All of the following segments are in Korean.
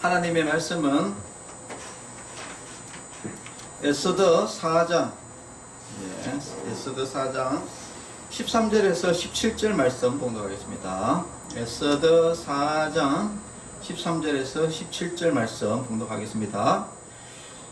하나님의 말씀은 에스더 4장, 에스더 4장 13절에서 17절 말씀 봉독하겠습니다. 에스더 4장 13절에서 17절 말씀 봉독하겠습니다.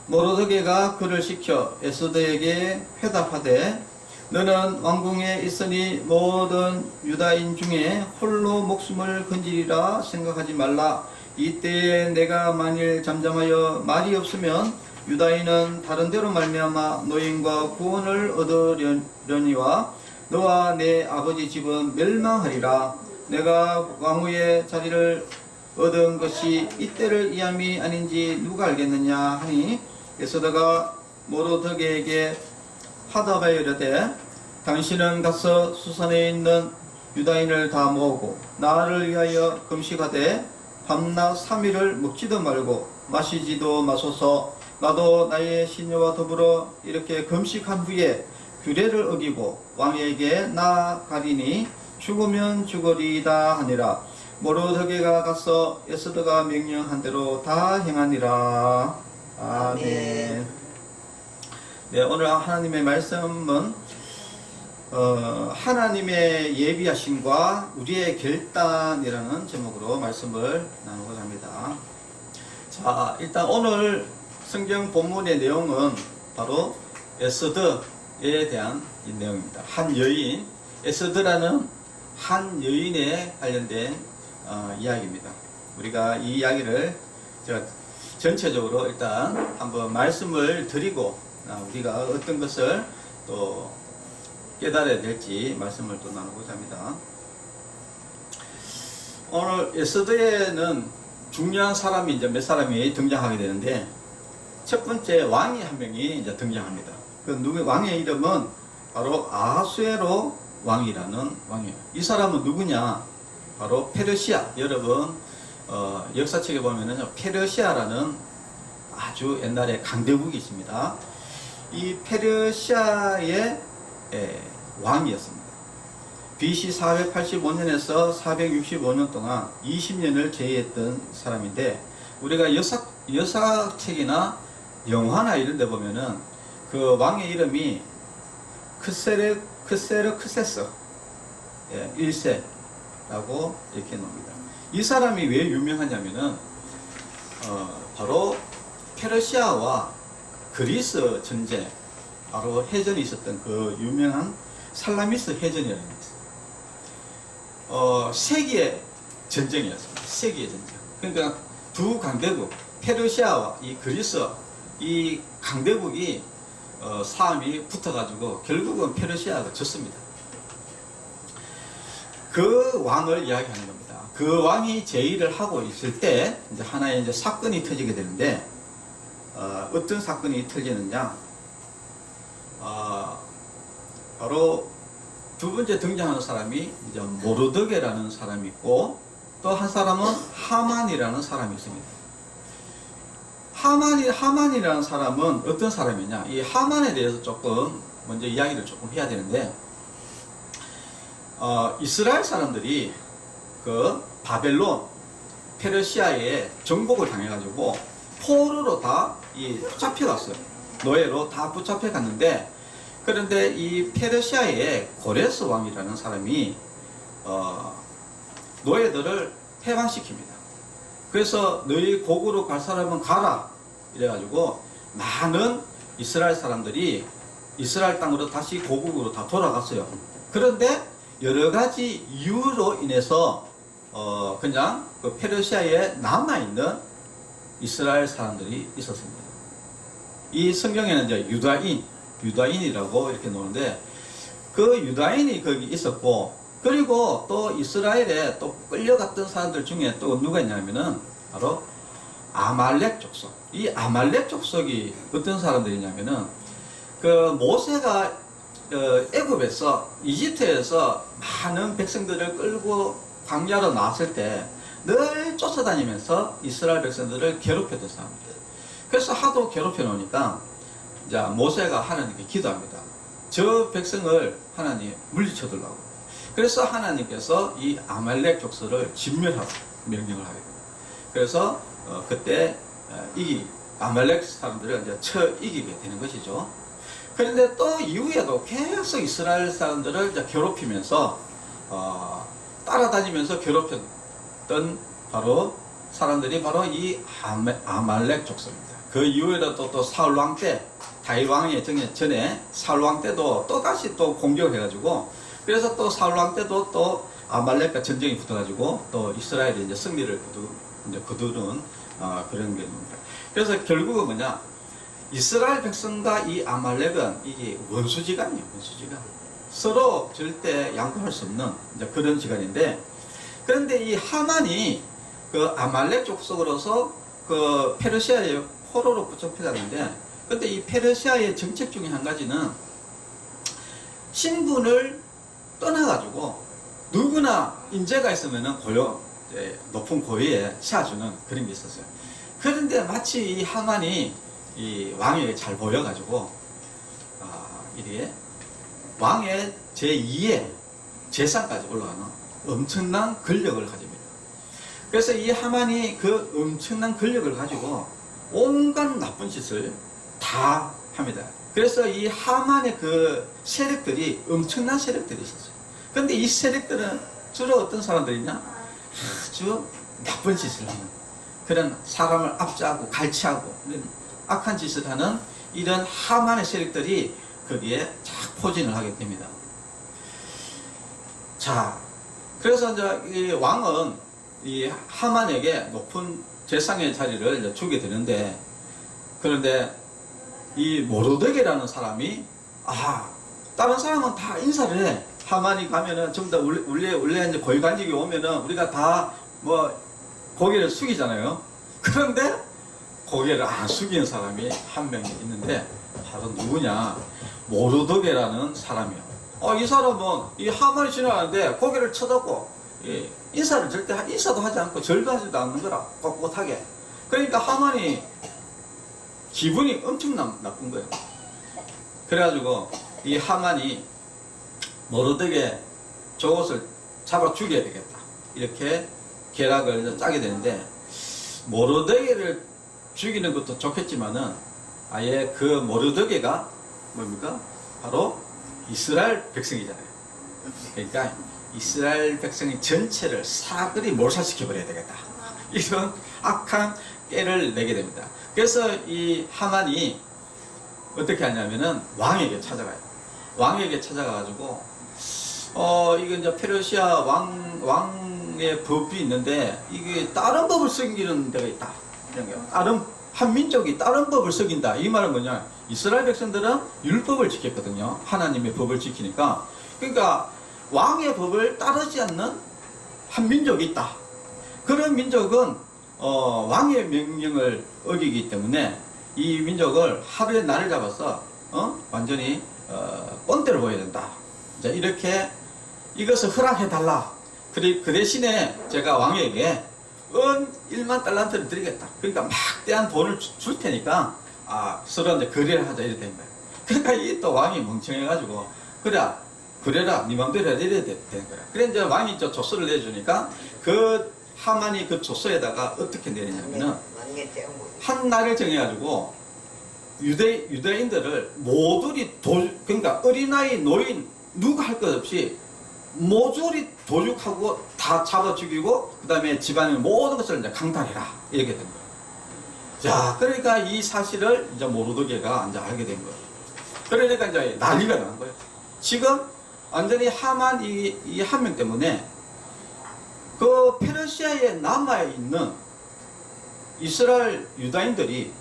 모르드게가 그를 시켜 에스더에게 회답하되 너는 왕궁에 있으니 모든 유다인 중에 홀로 목숨을 건지리라 생각하지 말라. 이때에 내가 만일 잠잠하여 말이 없으면 유다인은 다른 데로 말미암아 노임과 구원을 얻으려니와 너와 내 아버지 집은 멸망하리라. 내가 왕후의 자리를 얻은 것이 이때를 이함이 아닌지 누가 알겠느냐 하니 에스더가 모르드게에게 하답하여 이르되 당신은 가서 수산에 있는 유다인을 다 모으고 나를 위하여 금식하되 밤낮 3일을 먹지도 말고 마시지도 마소서. 나도 나의 시녀와 더불어 이렇게 금식한 후에 규례를 어기고 왕에게 나아가리니 죽으면 죽으리이다 하니라. 모르드게가 가서 에스더가 명령한 대로 다 행하니라. 아멘. 네, 오늘 하나님의 말씀은 하나님의 예비하심과 우리의 결단이라는 제목으로 말씀을 나누고자 합니다. 자, 일단 오늘 성경 본문의 내용은 바로 에스더에 대한 이 내용입니다. 한 여인, 에스더라는 한 여인에 관련된 이야기입니다. 우리가 이 이야기를 제가 전체적으로 일단 한번 말씀을 드리고 우리가 어떤 것을 또 깨달아야 될지 말씀을 또 나누고자 합니다. 오늘 에스더에는 중요한 사람이 이제 몇 사람이 등장하게 되는데 첫 번째 왕이 한 명이 이제 등장합니다. 그 왕의 이름은 바로 아하수에로 왕이라는 왕이에요. 이 사람은 누구냐? 바로 페르시아. 여러분 역사책에 보면은 페르시아라는 아주 옛날에 강대국이 있습니다. 이 페르시아의 왕이었습니다. BC 485년에서 465년 동안 20년을 제위했던 사람인데 우리가 역사책이나 영화나 이런 데 보면은 그 왕의 이름이 크세르크세스 1세라고 이렇게 나옵니다. 이 사람이 왜 유명하냐면은 바로 페르시아와 그리스 전쟁, 바로 해전이 있었던 그 유명한 살라미스 해전이라는 게 있어요. 세기의 전쟁이었습니다. 세기의 전쟁. 그러니까 두 강대국, 페르시아와 이 그리스, 이 강대국이 싸움이 붙어가지고 결국은 페르시아가 졌습니다. 그 왕을 이야기하는 겁니다. 그 왕이 제위를 하고 있을 때 이제 하나의 이제 사건이 터지게 되는데 어떤 사건이 터지느냐? 바로 두 번째 등장하는 사람이 이제 모르드게라는 사람이 있고 또 한 사람은 하만이라는 사람이 있습니다. 하만이라는 사람은 어떤 사람이냐? 이 하만에 대해서 조금 먼저 이야기를 조금 해야 되는데 이스라엘 사람들이 그 바벨론, 페르시아에 정복을 당해가지고 포로로 다 붙잡혀갔어요. 노예로 다 붙잡혀갔는데 그런데 이 페르시아의 고레스 왕이라는 사람이 노예들을 해방시킵니다. 그래서 너희 고국으로 갈 사람은 가라 이래가지고 많은 이스라엘 사람들이 이스라엘 땅으로 다시 고국으로 다 돌아갔어요. 그런데 여러 가지 이유로 인해서 그냥 그 페르시아에 남아있는 이스라엘 사람들이 있었습니다. 이 성경에는 이제 유다인이라고 이렇게 나오는데 그 유다인이 거기 있었고 그리고 또 이스라엘에 또 끌려갔던 사람들 중에 또 누가 있냐면은 바로 아말렉 족속. 이 아말렉 족속이 어떤 사람들이냐면은 그 모세가 애굽에서 이집트에서 많은 백성들을 끌고 광야로 나왔을 때 늘 쫓아다니면서 이스라엘 백성들을 괴롭혔던 사람들. 그래서 하도 괴롭혀 놓으니까 이제 모세가 하나님께 기도합니다. 저 백성을 하나님 물리쳐달라고. 그래서 하나님께서 이 아말렉 족속을 진멸하고 명령을 하게 됩니다. 그래서 그때 아말렉 사람들을 이제 쳐 이기게 되는 것이죠. 그런데 또 이후에도 계속 이스라엘 사람들을 이제 괴롭히면서 따라다니면서 괴롭혔던 바로 사람들이 바로 이 아말렉 족속입니다. 그 이후에도 또 사울 왕 때, 다윗 왕의 전에 사울 왕 때도 또 다시 또 공격을 해가지고, 그래서 또 사울 왕 때도 또 아말렉과 전쟁이 붙어가지고 또 이스라엘이 이제 승리를 거두는 그런 게입니다. 그래서 결국은 뭐냐, 이스라엘 백성과 이 아말렉은 이게 원수지간이에요. 원수지간. 서로 절대 양보할 수 없는 이제 그런 지간인데, 그런데 이 하만이 그 아말렉 족속으로서 그 페르시아의 포로로 붙잡혀졌는데, 근데 이 페르시아의 정책 중에 한 가지는 신분을 떠나가지고 누구나 인재가 있으면은 높은 고위에 세워주는 그런 게 있었어요. 그런데 마치 이 하만이 이 왕에게 잘 보여가지고 이게 왕의 제2의 재상까지 올라가는 엄청난 권력을 가집니다. 그래서 이 하만이 그 엄청난 권력을 가지고 온갖 나쁜 짓을 다 합니다. 그래서 이 하만의 그 세력들이 엄청난 세력들이 있었어요. 그런데 이 세력들은 주로 어떤 사람들이냐, 아주 나쁜 짓을 하는, 그런 사람을 압제하고 갈취하고 이런 악한 짓을 하는 이런 하만의 세력들이 거기에 착 포진을 하게 됩니다. 자, 그래서 이제 이 왕은 이 하만에게 높은 재상의 자리를 이제 주게 되는데, 그런데 이 모르드게라는 사람이 다른 사람은 다 인사를 해. 하만이 가면은 전부 다 원래 이제 고위관직이 오면은 우리가 다 뭐 고개를 숙이잖아요. 그런데 고개를 안 숙이는 사람이 한 명이 있는데 바로 누구냐, 모르드게라는 사람이요. 이 사람은 이 하만이 지나가는데 고개를 쳐다보고 인사도 하지 않고 절도 하지도 않는 거라, 꼿꼿하게. 그러니까 하만이 기분이 엄청 나쁜 거예요. 그래가지고 이 하만이 모르드게 저것을 잡아 죽여야 되겠다, 이렇게 계략을 짜게 되는데, 모르드게를 죽이는 것도 좋겠지만은 아예 그 모르드게가 뭡니까? 바로 이스라엘 백성이잖아요. 그러니까 이스라엘 백성의 전체를 사그리 몰살시켜 버려야 되겠다, 이런 악한 깨를 내게 됩니다. 그래서 이 하만이 어떻게 하냐면은 왕에게 찾아가요. 왕에게 찾아가가지고 이게 이제 페르시아 왕의 법이 있는데, 이게 다른 법을 숨기는 데가 있다, 이런 게. 한 민족이 다른 법을 속인다. 이 말은 뭐냐, 이스라엘 백성들은 율법을 지켰거든요. 하나님의 법을 지키니까. 그러니까 왕의 법을 따르지 않는 한 민족이 있다. 그런 민족은 왕의 명령을 어기기 때문에 이 민족을 하루에 날을 잡아서 완전히 꼰대를 보여야 된다. 이제 이렇게 이것을 허락해달라. 그 대신에 제가 왕에게 1만 달란트를 드리겠다. 그러니까 막대한 돈을 줄 테니까 서로 이제 거래를 하자, 이렇게 된 거예요. 그러니까 이 또 왕이 멍청해가지고 그래라, 네 맘대로 해야 되는 거야. 그래 이제 왕이 조서를 내주니까 그 하만이 그 조서에다가 어떻게 내리냐면은 한 날을 정해가지고 유대인들을 모조리 그러니까 어린아이, 노인 누가 할 것 없이 모조리 도륙하고 다 잡아 죽이고, 그 다음에 집안의 모든 것을 이제 강탈해라, 이렇게 된 거예요. 자, 그러니까 이 사실을 이제 모르드게가 이제 알게 된 거예요. 그러니까 이제 난리가 난 거예요. 지금 완전히 하만 이 한 명 때문에 그 페르시아에 남아있는 이스라엘 유다인들이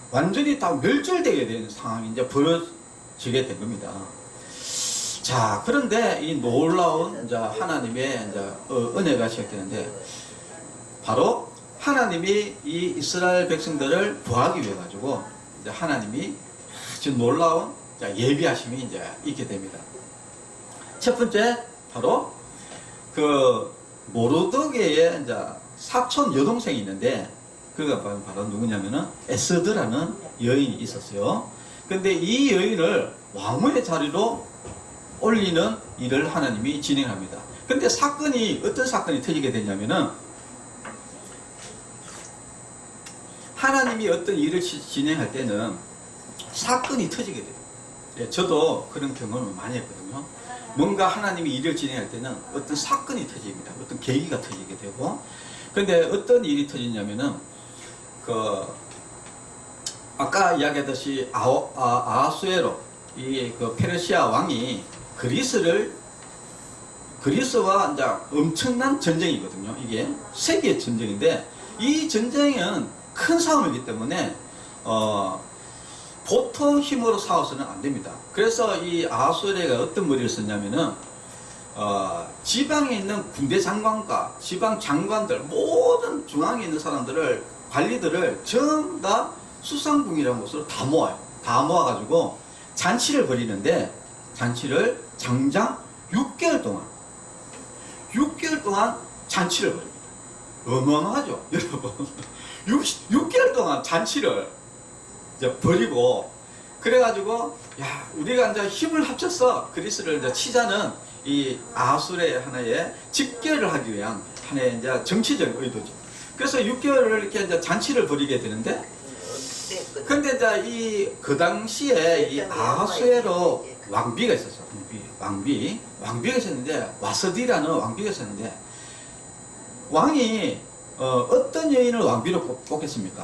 완전히 다 멸절되게 되는 상황이 이제 벌어지게 된 겁니다. 자, 그런데 이 놀라운 이제 하나님의 이제 은혜가 시작되는데, 바로 하나님이 이 이스라엘 백성들을 구하기 위해 가지고 이제 하나님이 아주 놀라운 예비하심이 이제 있게 됩니다. 첫 번째, 바로 그 모르드게의 이제 사촌 여동생이 있는데, 그가 바로 누구냐면은 에스더라는 여인이 있었어요. 근데 이 여인을 왕후의 자리로 올리는 일을 하나님이 진행합니다. 근데 어떤 사건이 터지게 되냐면은, 하나님이 어떤 일을 진행할 때는 사건이 터지게 돼요. 예, 저도 그런 경험을 많이 했거든요. 뭔가 하나님이 일을 진행할 때는 어떤 사건이 터집니다. 어떤 계기가 터지게 되고. 그런데 어떤 일이 터지냐면은 아까 이야기했듯이 아하수에로 이 페르시아 왕이 그리스와 이제 엄청난 전쟁이거든요. 이게 세계 전쟁인데 이 전쟁은 큰 싸움이기 때문에 보통 힘으로 싸워서는 안 됩니다. 그래서 이 아하수에로가 어떤 머리를 썼냐면은 지방에 있는 군대 장관과 지방 장관들 모든 중앙에 있는 사람들을 관리들을 전부 다 수상궁이라는 곳으로 다 모아요. 다 모아가지고 잔치를 벌이는데 잔치를 장장 6개월 동안 잔치를 벌입니다. 어마어마하죠, 여러분. 6개월 동안 잔치를 이제 벌이고 그래가지고 야 우리가 이제 힘을 합쳐서 그리스를 이제 치자는 이 아하수에로의 하나의 직결을 하기 위한 하나의 이제 정치적 의도죠. 그래서 6개월을 이렇게 이제 잔치를 벌이게 되는데, 근데 이제 그 당시에 이 아하수에로 왕비가 있었어. 왕비가 있었는데, 와서디라는 왕비가 있었는데, 왕이 어떤 여인을 왕비로 뽑겠습니까?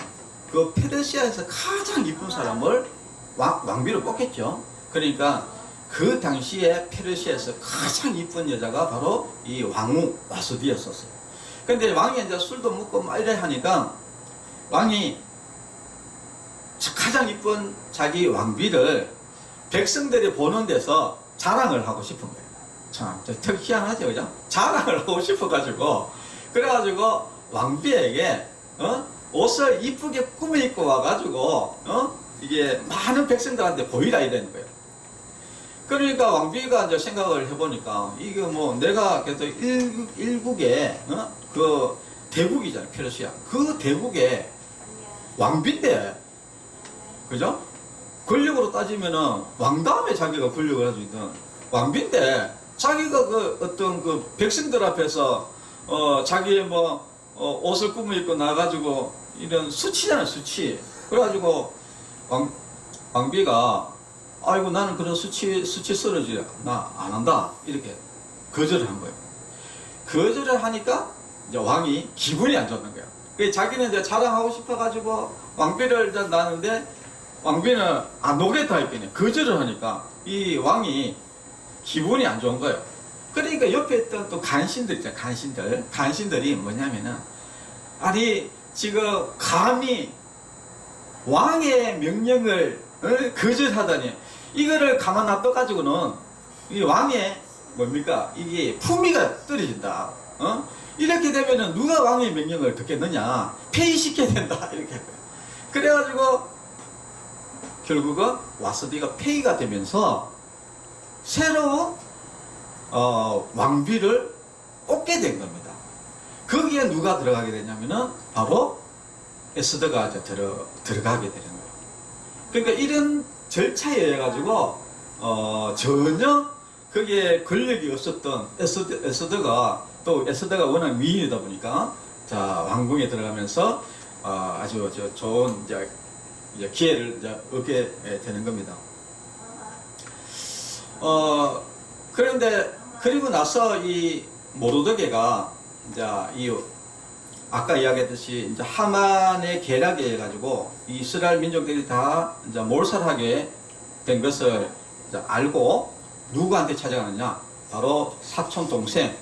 그 페르시아에서 가장 이쁜 사람을 왕비로 뽑겠죠. 그러니까 그 당시에 페르시아에서 가장 이쁜 여자가 바로 이 왕후 와서디였었어요. 근데 왕이 이제 술도 먹고 막 이래 하니까 왕이 가장 이쁜 자기 왕비를 백성들이 보는 데서 자랑을 하고 싶은 거예요. 참, 되게 희한하죠, 그죠? 자랑을 하고 싶어가지고, 그래가지고 왕비에게, 옷을 이쁘게 꾸며 입고 와가지고, 이게 많은 백성들한테 보이라 이러는 거예요. 그러니까 왕비가 이제 생각을 해보니까, 이게 뭐 내가 그래도 일국의, 그 대국이잖아요, 페르시아. 그 대국의 왕비인데, 그죠? 권력으로 따지면은 왕 다음에 자기가 권력을 가지고 있던 왕비인데 자기가 그 어떤 그 백성들 앞에서 자기의 뭐 옷을 꾸며 입고 나가지고 이런 수치잖아요, 수치. 그래가지고 왕비가 아이고 나는 그런 수치 쓰러지 나 안 한다 이렇게 거절을 한 거예요. 거절을 하니까 이제 왕이 기분이 안 좋는 거예요. 그래서 자기는 이제 자랑하고 싶어가지고 왕비를 이제 나는데 왕비는 안 오겠다 했더니 거절을 하니까 이 왕이 기분이 안 좋은 거예요. 그러니까 옆에 있던 또 간신들 있잖아요. 간신들이 뭐냐면은 아니 지금 감히 왕의 명령을 거절하다니 이거를 가만 놔둬가지고는 이 왕의 뭡니까 이게 품위가 떨어진다. 이렇게 되면은 누가 왕의 명령을 듣겠느냐, 폐위시켜야 된다 이렇게 할 거예요. 그래가지고 결국은 와서디가 폐위가 되면서 새로운 왕비를 뽑게 된 겁니다. 거기에 누가 들어가게 되냐면은 바로 에스더가 이제 들어가게 되는 거예요. 그러니까 이런 절차에 의해 가지고 전혀 거기에 권력이 없었던 에스더가 또 에스더가 워낙 미인이다 보니까 자 왕궁에 들어가면서 아주 좋은 이제 기회를 이제 얻게 되는 겁니다. 그런데 그리고 나서 이 모르드게가 이제 아까 이야기했듯이 이제 하만의 계략에 의해 가지고 이스라엘 민족들이 다 이제 몰살하게 된 것을 이제 알고 누구한테 찾아가느냐? 바로 사촌 동생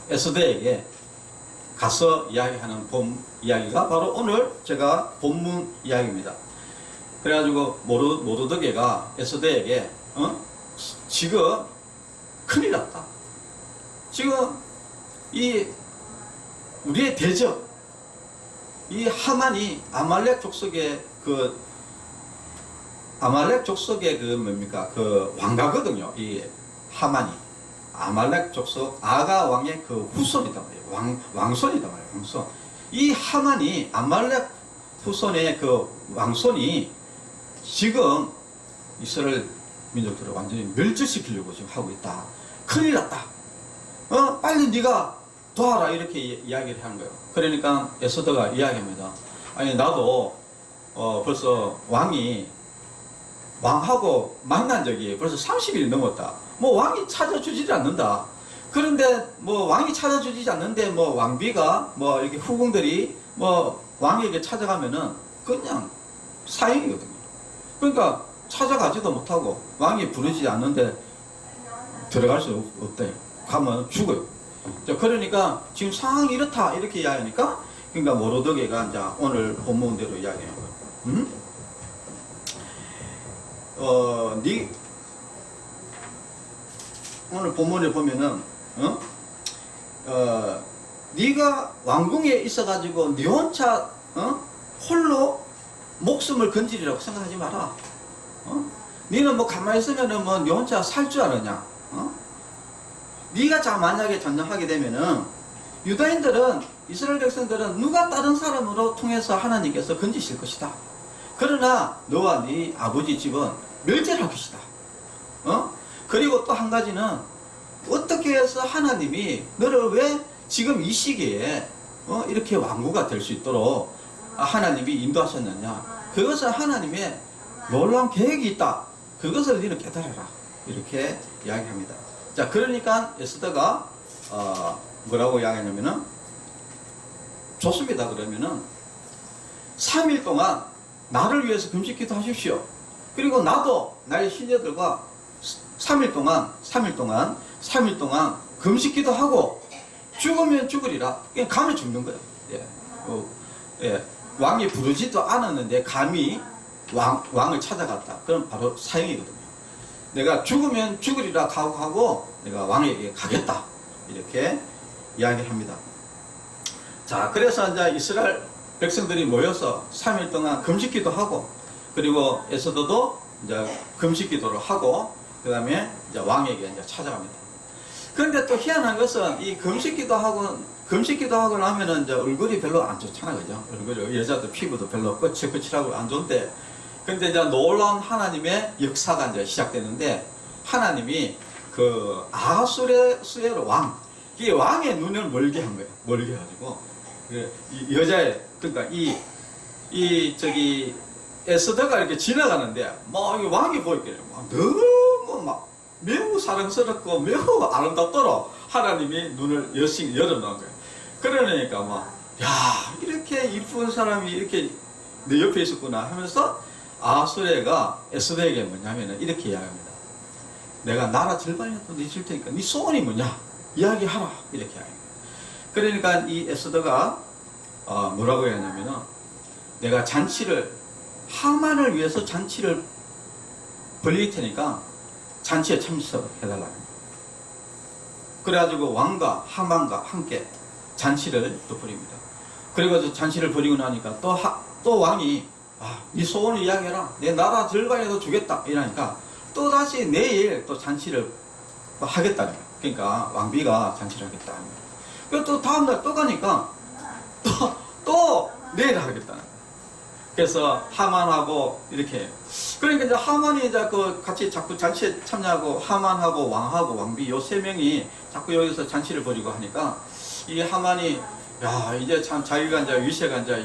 에스더에게 가서 이야기하는 본 이야기가 바로 오늘 제가 본문 이야기입니다. 그래가지고 모르드게가 에스더에게 지금 큰일 났다. 지금 이 우리의 대적 이 하만이 아말렉 족속의 그 뭡니까 그 왕가거든요. 이 하만이 아말렉 족속 아가 왕의 그 후손이단 말이에요. 왕손이단 말이에요. 왕손. 이 하만이 아말렉 후손의 그 왕손이 지금 이스라엘 민족들을 완전히 멸절시키려고 지금 하고 있다. 큰일 났다. 빨리 네가 도와라 이렇게 이야기를 하는 거예요. 그러니까 에스더가 이야기합니다. 아니 나도 벌써 왕하고 만난 적이 벌써 30일 넘었다. 뭐 왕이 찾아주지 않는다. 그런데 뭐 왕이 찾아주지 않는데 뭐 왕비가 뭐 이렇게 후궁들이 뭐 왕에게 찾아가면은 그냥 사형이거든요. 그러니까 찾아가지도 못하고 왕이 부르지 않는데 들어갈 수 없대. 가면 죽어요. 자, 그러니까 지금 상황이 이렇다 이렇게 이야기하니까 그러니까 모로드게가 이제 오늘 본문대로 이야기해요. 오늘 본문에 보면은 네가 왕궁에 있어가지고 네 혼자 홀로 목숨을 건지리라고 생각하지 마라. 너는 뭐 가만히 있으면은 뭐 네 혼자 살 줄 아느냐? 네가 자 만약에 전쟁하게 되면은 유다인들은 이스라엘 백성들은 누가 다른 사람으로 통해서 하나님께서 건지실 것이다. 그러나 너와 네 아버지 집은 멸절할 것이다. 그리고 또 한 가지는 어떻게 해서 하나님이 너를 왜 지금 이 시기에 이렇게 왕후가 될 수 있도록 하나님이 인도하셨느냐. 그것은 하나님의 놀라운 계획이 있다. 그것을 너는 깨달아라. 이렇게 이야기합니다. 자, 그러니까 에스더가 뭐라고 이야기하냐면은 좋습니다. 그러면은 3일 동안 나를 위해서 금식기도 하십시오. 그리고 나도 나의 신녀들과 3일 동안 금식기도 하고 죽으면 죽으리라. 그냥 가면 죽는 거예요. 예. 왕이 부르지도 않았는데 감히 왕을 찾아갔다. 그럼 바로 사형이거든요. 내가 죽으면 죽으리라 각오하고 내가 왕에게 가겠다. 이렇게 이야기합니다. 자, 그래서 이제 이스라엘 백성들이 모여서 3일 동안 금식기도 하고, 그리고 에스더도 이제 금식기도를 하고, 그 다음에 이제 왕에게 이제 찾아갑니다. 그런데 또 희한한 것은 이 금식기도 하고 나면은 이제 얼굴이 별로 안 좋잖아, 그죠? 얼굴이 여자들 피부도 별로 거칠거칠하고 안 좋은데, 근데 이제 놀라운 하나님의 역사가 이제 시작되는데, 하나님이 그 아하수에로 이 왕의 눈을 멀게 한 거예요. 멀게 해가지고 이 여자의, 그러니까 저기 에스더가 이렇게 지나가는데 막 왕이 보이길래 너무 막 매우 사랑스럽고 매우 아름답도록 하나님이 눈을 열어놓은 거예요. 그러니까 막 야, 이렇게 이쁜 사람이 이렇게 내 옆에 있었구나 하면서 아하수에가 에스더에게 뭐냐면은 이렇게 이야기합니다. 내가 나라 절반이라도 네 줄 테니까 네 소원이 뭐냐 이야기하라. 이렇게 이야기합니다. 그러니까 이 에스더가 뭐라고 했냐면은 내가 하만을 위해서 잔치를 벌릴 테니까 잔치에 참석해달라. 그래가지고 왕과 하만과 함께 잔치를 또 벌입니다. 그리고 잔치를 벌이고 나니까 또 왕이 네 소원을 이야기해라. 내 나라 절반이라도 주겠다. 이러니까 또 다시 내일 또 잔치를 하겠다. 그러니까 왕비가 잔치를 하겠다. 그리고 또 다음날 또 가니까 또 내일 하겠다. 그래서 하만하고 이렇게, 그러니까 이제 하만이 이제 같이 자꾸 잔치에 참여하고, 하만하고 왕하고 왕비 요 세 명이 자꾸 여기서 잔치를 벌이고 하니까 이 하만이 야, 이제 참 자기가 이제 위세가 이제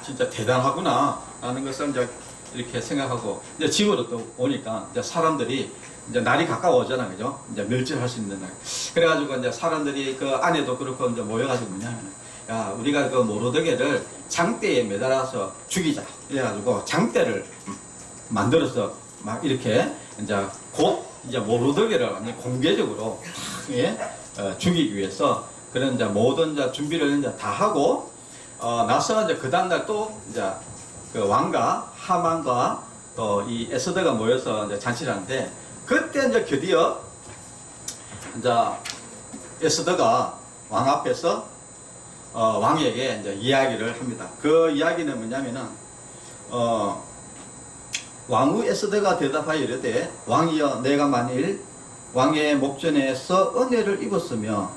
진짜 대단하구나 라는 것을 이제 이렇게 생각하고, 이제 집으로 또 오니까 이제 사람들이 이제 날이 가까워오잖아, 그죠? 이제 멸절할 수 있는 날. 그래가지고 이제 사람들이 그 안에도 그렇고 이제 모여가지고 뭐냐면, 야, 우리가 그 모로드게를 장대에 매달아서 죽이자. 이래가지고 장대를 만들어서 막 이렇게 이제 모로드게를 완전 공개적으로 죽이기 위해서 그런 이제 모든 이제 준비를 이제 다 하고, 나서 이제 그 다음날 또 이제 그 왕과 하만과 또 이 에스더가 모여서 이제 잔치를 하는데, 그때 이제 드디어 이제 에스더가 왕 앞에서 왕에게 이제 이야기를 합니다. 그 이야기는 뭐냐면은 왕후 에스더가 대답하여 이르되, 왕이여, 내가 만일 왕의 목전에서 은혜를 입었으며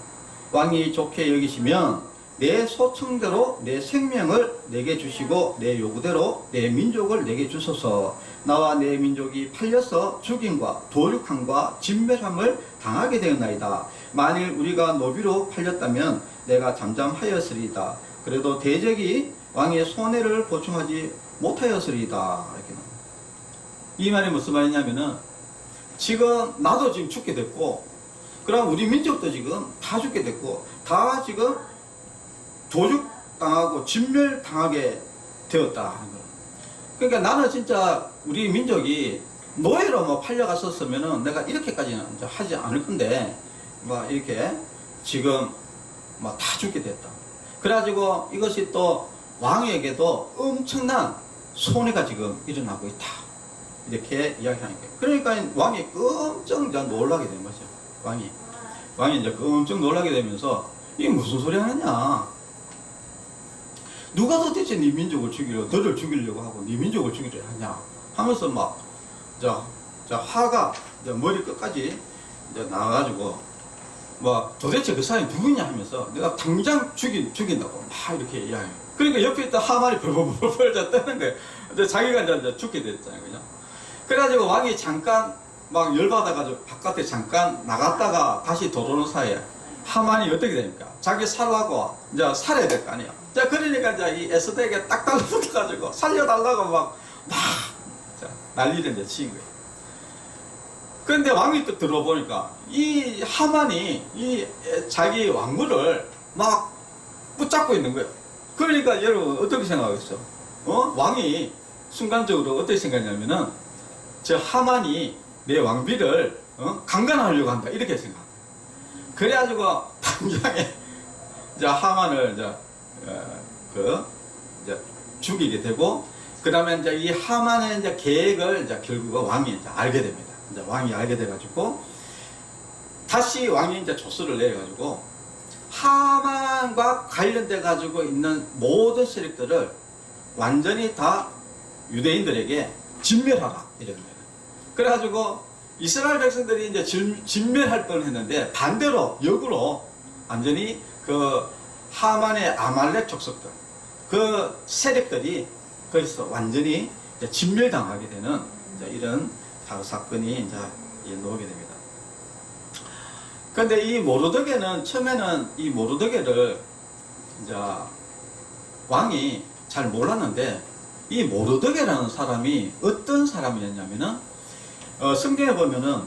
왕이 좋게 여기시면 내 소청대로 내 생명을 내게 주시고 내 요구대로 내 민족을 내게 주소서. 나와 내 민족이 팔려서 죽임과 도륙함과 진멸함을 당하게 되었나이다. 만일 우리가 노비로 팔렸다면 내가 잠잠하였으리이다. 그래도 대적이 왕의 손해를 보충하지 못하였으리이다. 이렇게 나옵니다. 이 말이 무슨 말이냐면은 지금 나도 지금 죽게 됐고, 그럼 우리 민족도 지금 다 죽게 됐고, 다 지금 도죽당하고 진멸당하게 되었다 하는 거예요. 그러니까 나는 진짜 우리 민족이 노예로 뭐 팔려갔었으면은 내가 이렇게까지는 이제 하지 않을 건데, 뭐 이렇게 지금 뭐 다 죽게 됐다. 그래가지고 이것이 또 왕에게도 엄청난 손해가 지금 일어나고 있다. 이렇게 이야기하는 거예요. 그러니까 왕이 끔찍 놀라게 된 거죠. 왕이 이제 끔찍 놀라게 되면서 이게 무슨 소리 하느냐? 누가 도대체 네 민족을 죽이려고, 너를 죽이려고 하고 네 민족을 죽이려 하냐? 하면서 막 화가 이제 머리 끝까지 이제 나와가지고 뭐 도대체 그 사람이 누구냐 하면서 내가 당장 죽인다고 막 이렇게 이야기해요. 그러니까 옆에 있던 하만이 벌벌벌 떠는 거예요. 이제 자기가 이제 죽게 됐잖아요. 그죠? 그래가지고 왕이 잠깐 막 열받아가지고 바깥에 잠깐 나갔다가 다시 들어오는 사이에 하만이 어떻게 됩니까? 자기 살라고 이제 살아야 될 거 아니에요. 자, 그러니까 이제 이 에스더에게 딱 달라붙어가지고 살려달라고 막 난리를 이제 치인 거예요. 그런데 왕이 또 들어보니까 이 하만이 이 자기 왕구를 막 붙잡고 있는 거예요. 그러니까 여러분 어떻게 생각하겠어? 왕이 순간적으로 어떻게 생각하냐면은 저 하만이 내 왕비를 강간하려고 한다 이렇게 생각합니다. 그래가지고 당장에 이제 하만을 이제 죽이게 되고, 그 다음에 이제 이 하만의 이제 계획을 이제 결국은 왕이 이제 알게 됩니다. 이제 왕이 알게 돼가지고 다시 왕이 이제 조서를 내려가지고 하만과 관련돼 가지고 있는 모든 세력들을 완전히 다 유대인들에게 진멸하라 이런 거예요. 그래가지고 이스라엘 백성들이 이제 진멸할 뻔했는데 반대로 역으로 완전히 그 하만의 아말렉 족속들 그 세력들이 거기서 완전히 이제 진멸당하게 되는 이제 이런 사건이 이제 나오게 됩니다. 그런데 이 모르드게는 처음에는 이 모르드게를 이제 왕이 잘 몰랐는데, 이 모르드게라는 사람이 어떤 사람이었냐면은 성경에 보면은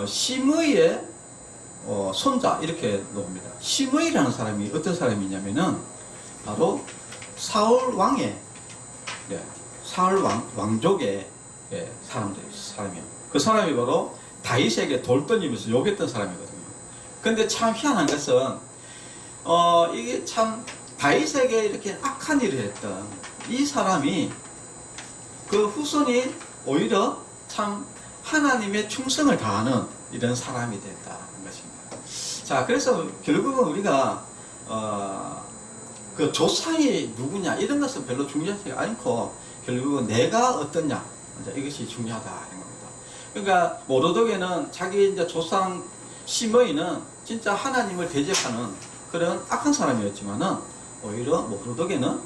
시므이의 손자 이렇게 나옵니다. 시므이라는 사람이 어떤 사람이냐면은 바로 사울 왕의 사울 왕족의 사람이에요. 그 사람이 바로 다윗에게 돌 던지면서 욕했던 사람이거든요. 근데 참 희한한 것은 이게 참 다윗에게 이렇게 악한 일을 했던 이 사람이 그 후손이 오히려 참 하나님의 충성을 다하는 이런 사람이 됐다는 것입니다. 자, 그래서 결국은 우리가 그 조상이 누구냐 이런 것은 별로 중요하지 않고 결국은 내가 어떠냐 이것이 중요하다 이런 겁니다. 그러니까 모르드게는 자기 이제 조상 시므이는 진짜 하나님을 대적하는 그런 악한 사람이었지만은 오히려 모르드게는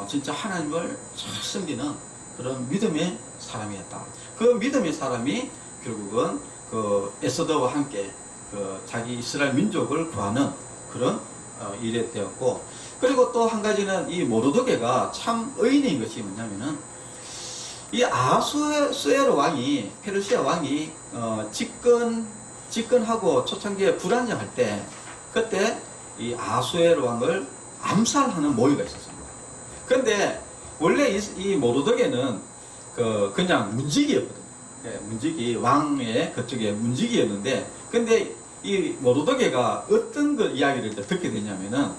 진짜 하나님을 잘 섬기는 그런 믿음의 사람이었다. 그 믿음의 사람이 결국은 그 에스더와 함께 그 자기 이스라엘 민족을 구하는 그런 일이 되었고, 그리고 또 한 가지는 이 모르드게가 참 의인인 것이 뭐냐면은 이 아하수에로 왕이 페르시아 왕이 집권하고 초창기에 불안정할 때 그때 이 아하수에로 왕을 암살하는 모의가 있었습니다. 그런데 원래 이 모르드게는 그냥 문지기였거든요. 문지기 왕의 그쪽에 문지기였는데, 근데 이 모르드게가 어떤 그 이야기를 듣게 되냐면은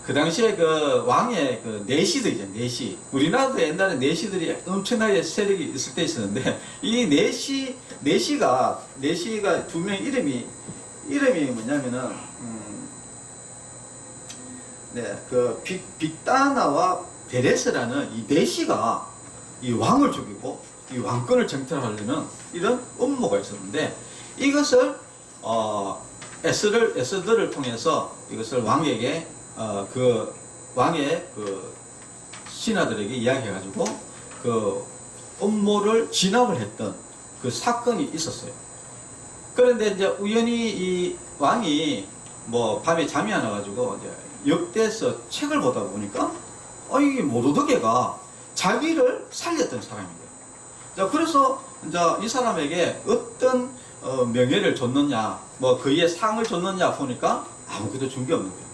그 당시에 그 왕의 그 내시들이죠, 내시. 우리나라도 옛날에 내시들이 엄청나게 세력이 있을 때 있었는데, 이 내시가 두 명 이름이 뭐냐면은, 그 빅다나와 베레스라는 이 내시가 이 왕을 죽이고 이 왕권을 정탈하려는 이런 음모가 있었는데, 이것을 에스더를 통해서 이것을 왕에게 그 왕의 그 신하들에게 이야기해가지고 그 음모를 진압을 했던 그 사건이 있었어요. 그런데 이제 우연히 이 왕이 뭐 밤에 잠이 안 와가지고 이제 역대에서 책을 보다 보니까 이 모르드게가 자기를 살렸던 사람이에요. 자, 그래서 이제 이 사람에게 어떤 명예를 줬느냐, 뭐 그의 상을 줬느냐 보니까 아무것도 준 게 없는 거예요.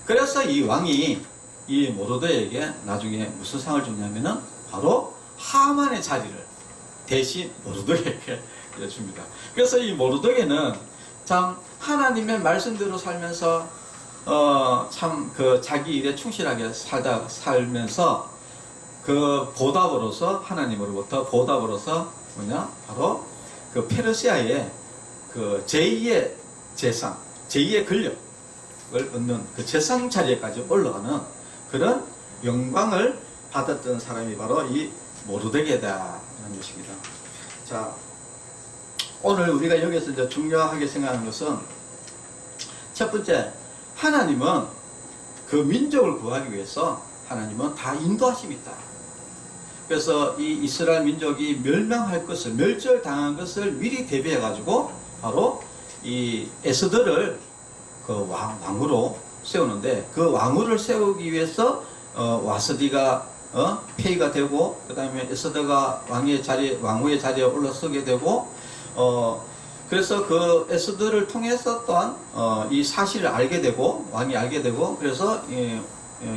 그래서 이 왕이 이 모르드게에게 나중에 무슨 상을 줬냐면은 바로 하만의 자리를 대신 모르드게에게 줍니다. 그래서 이 모르드게는 참 하나님의 말씀대로 살면서 참 그 자기 일에 충실하게 살면서 그 보답으로서 하나님으로부터 보답으로서 뭐냐 바로 그 페르시아의 그 제2의 재상, 제2의 권력을 얻는 그 재상 자리에까지 올라가는 그런 영광을 받았던 사람이 바로 이 모르드게다라는 것입니다. 자, 오늘 우리가 여기서 이제 중요하게 생각하는 것은 첫 번째, 하나님은 그 민족을 구하기 위해서 하나님은 다 인도하심이 있다. 그래서 이 이스라엘 민족이 멸망할 것을, 멸절당한 것을 미리 대비해 가지고 바로 이 에스더를 그 왕으로 세우는데, 그 왕으로 세우기 위해서 와스디가 폐위가 되고, 그 다음에 에스더가 왕후의 자리에 올라서게 되고, 그래서 그 에스더를 통해서 또한 이 사실을 알게 되고, 왕이 알게 되고, 그래서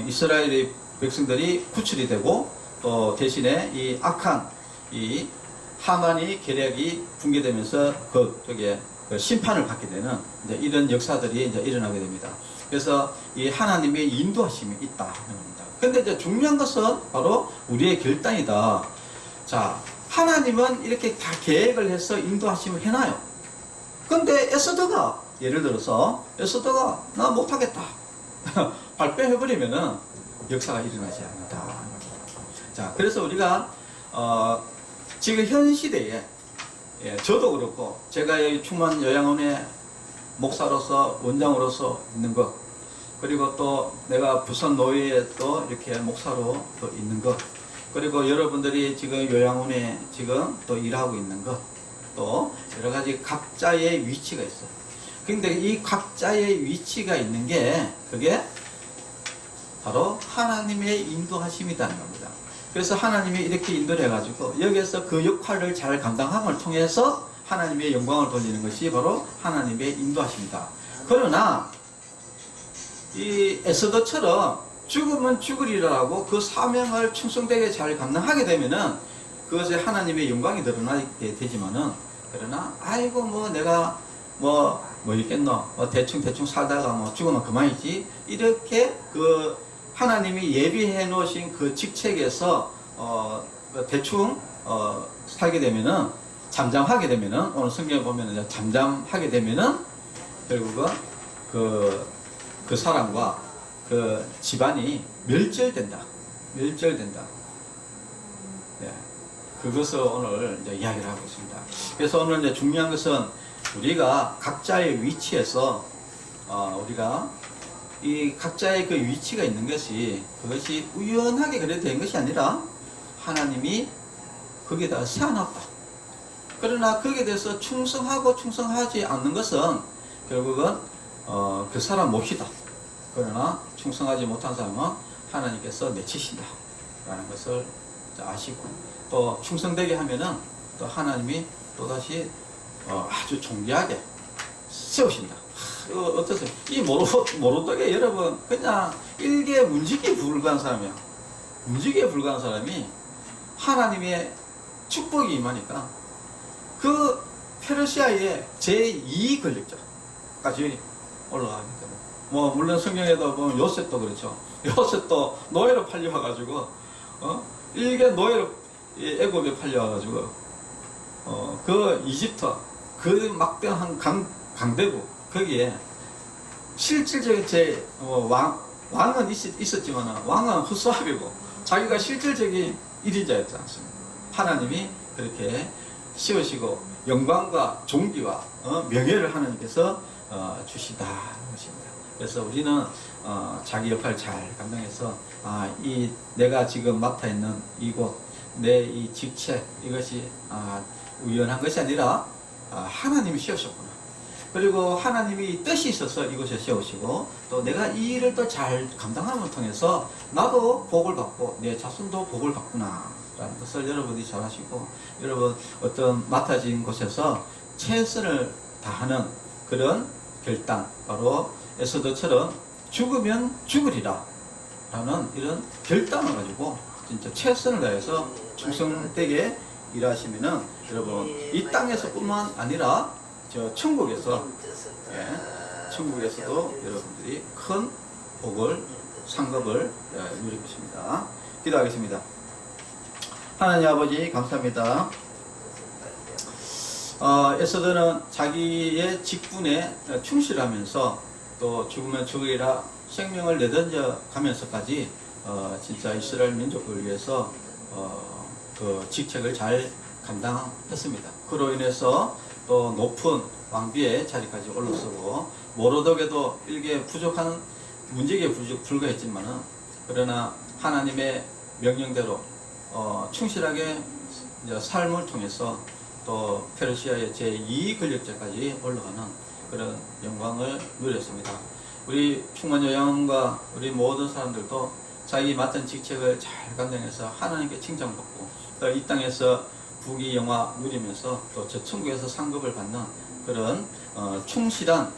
이스라엘의 백성들이 구출이 되고, 또 대신에 이 악한 이 하만이 계략이 붕괴되면서 그 심판을 받게 되는 이제 이런 역사들이 이제 일어나게 됩니다. 그래서 이 하나님의 인도하심이 있다. 근데 이제 중요한 것은 바로 우리의 결단이다. 자, 하나님은 이렇게 다 계획을 해서 인도하심을 해놔요. 근데 에스더가 예를 들어서 에스더가 나 못하겠다 발표해버리면은 역사가 일어나지 않는다. 자, 그래서 우리가 지금 현 시대에 저도 그렇고 제가 여기 충만 요양원의 목사로서 원장으로서 있는 것, 그리고 또 내가 부산 노회에 또 이렇게 목사로 또 있는 것, 그리고 여러분들이 지금 요양원에 지금 또 일하고 있는 것, 또 여러 가지 각자의 위치가 있어요. 근데 이 각자의 위치가 있는 게 그게 바로 하나님의 인도하심이라는 겁니다. 그래서 하나님이 이렇게 인도를 해가지고 여기에서 그 역할을 잘 감당함을 통해서 하나님의 영광을 돌리는 것이 바로 하나님의 인도하심이다. 그러나 이 에스더처럼 죽으면 죽으리라고 그 사명을 충성되게 잘 감당하게 되면은 그것에 하나님의 영광이 드러나게 되지만은, 그러나 아이고 뭐 내가 뭐 있겠노, 뭐 대충 살다가 뭐 죽으면 그만이지, 이렇게 그 하나님이 예비해 놓으신 그 직책에서 대충 살게 되면은, 잠잠하게 되면은, 오늘 성경에 보면은 잠잠하게 되면은 결국은 그 사람과 그 집안이 멸절된다. 네. 그것을 오늘 이제 이야기를 하고 있습니다. 그래서 오늘 이제 중요한 것은 우리가 각자의 위치에서 우리가 이 각자의 그 위치가 있는 것이, 그것이 우연하게 그래 된 것이 아니라 하나님이 거기에다 세워놨다. 그러나 거기에 대해서 충성하고 충성하지 않는 것은 결국은 그 사람 몫이다. 그러나 충성하지 못한 사람은 하나님께서 내치신다 라는 것을 아시고, 또 충성되게 하면은 또 하나님이 또다시 아주 존귀하게 세우신다. 어떠세요? 이 모르드게 여러분 그냥 일개 문지기에 불과한 사람이야. 문지기에 불과한 사람이 하나님의 축복이 임하니까 그 페르시아의 제2 권력자까지 올라가기 때문에, 뭐 물론 성경에도 보면 요셉도 그렇죠. 요셉도 노예로 팔려와가지고 일개 노예로 애굽에 팔려와가지고 그 이집트 그 막대한 강대국 거기에 실질적인 왕은 있었지만 왕은 후수압이고 자기가 실질적인 1인자였지 않습니까? 하나님이 그렇게 씌우시고 영광과 존귀와 명예를 하나님께서 주시다는 것입니다. 그래서 우리는 자기 역할을 잘 감당해서 이 내가 지금 맡아 있는 이곳, 내 이 직책, 이것이 우연한 것이 아니라 하나님이 씌우셨구나. 그리고 하나님이 뜻이 있어서 이곳에 세우시고 또 내가 이 일을 또 잘 감당함을 통해서 나도 복을 받고 내 자손도 복을 받구나 라는 것을 여러분이 잘 아시고 여러분 어떤 맡아진 곳에서 최선을 다하는 그런 결단 바로 에스더처럼 죽으면 죽으리라 라는 이런 결단을 가지고 진짜 최선을 다해서 충성되게 일하시면은 여러분 이 땅에서 뿐만 아니라 저 천국에서 천국에서도 여러분들이 큰 복을 상급을 누릴 것입니다. 기도하겠습니다. 하나님 아버지 감사합니다. 에스더는 자기의 직분에 충실하면서 또 죽으면 죽으리라 생명을 내던져 가면서까지 진짜 이스라엘 민족을 위해서 그 직책을 잘 감당했습니다. 그로 인해서 또 높은 왕비의 자리까지 올라서고 모로독에도 일개 부족한 문제에 불과했지만은 그러나 하나님의 명령대로 충실하게 이제 삶을 통해서 또 페르시아의 제2 권력자까지 올라가는 그런 영광을 누렸습니다. 우리 충만여왕과 우리 모든 사람들도 자기 맡은 직책을 잘 감당해서 하나님께 칭찬받고 또 이 땅에서 부귀영화 누리면서 또 저 천국에서 상급을 받는 그런 충실한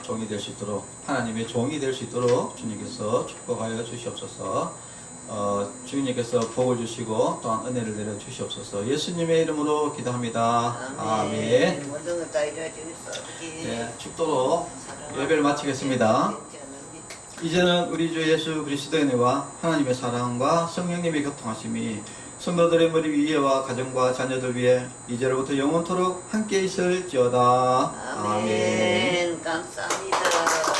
종이 될 수 있도록 하나님의 종이 될 수 있도록 주님께서 축복하여 주시옵소서. 주님께서 복을 주시고 또한 은혜를 내려 주시옵소서. 예수님의 이름으로 기도합니다. 아멘. 네, 축도로 예배를 마치겠습니다. 이제는 우리 주 예수 그리스도의 은혜와 하나님의 사랑과 성령님의 교통하심이 성도들의 머리 위에와 가정과 자녀들 위에 이제로부터 영원토록 함께 있을지어다. 아멘. 감사합니다.